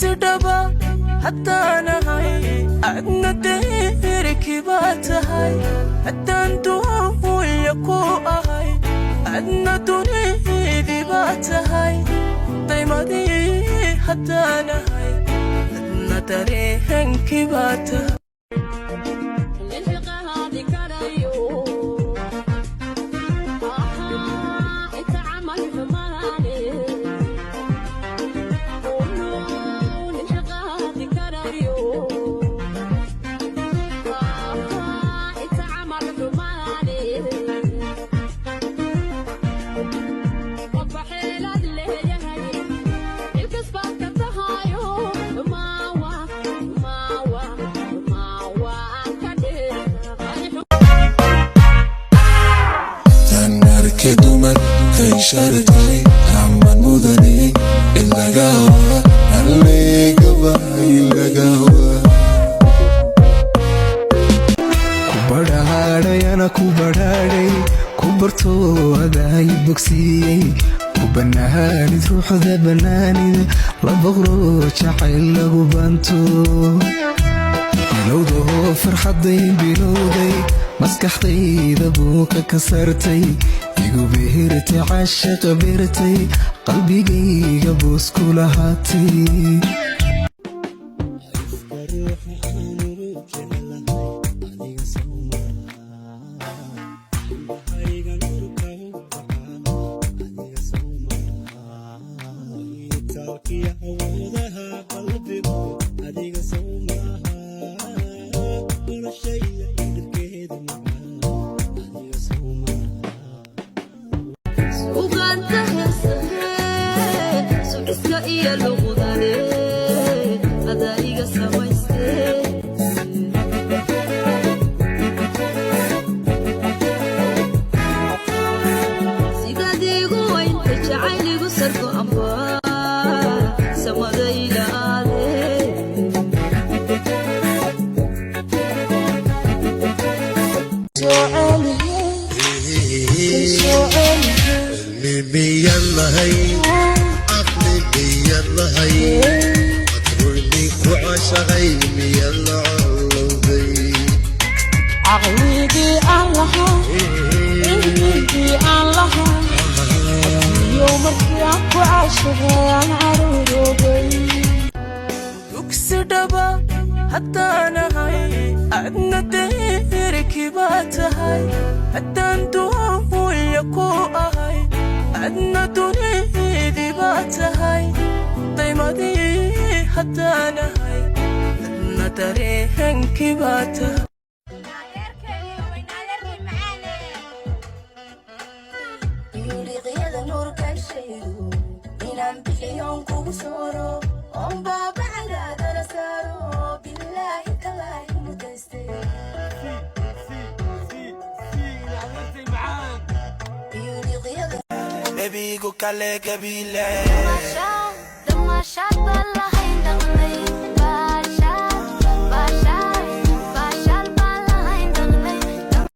dugsidhaba haddaanahay adna deerkii baa tahay haddaan duuya ku ahay adna dunidii baa tahay daymadii haddaanahay adna dareenkii baa tahay كدومن كيشارتي عمان مدني إلا قهوة اللي قبا إلا قهوة كبرهاري أنا كبرهاري كبرتو هذا يبكسي كبرنهاري تروح ذا بناني لبغرو شحيل لغو بانتو بلودو فرحضي بلودي مسكحتي ذبوك كسرتي يقو بهرتي عاشق بيرتي قلبي قبوس كلهاتي يلا هي عقلي يلا هي اطرني وعشقي يلا علوي عقلي دي الله قلبي دي الله يومك ياكو عاشقي انا عروبي دugsidhaba haddaanahay adna deerkii baa tahay haddaan duuya ku ahay adna dunidii baa tahay daymadii haddaanahay adna dareenkii baa tahay Baby go kale kabile Damasha, damasha, balla hain daqlay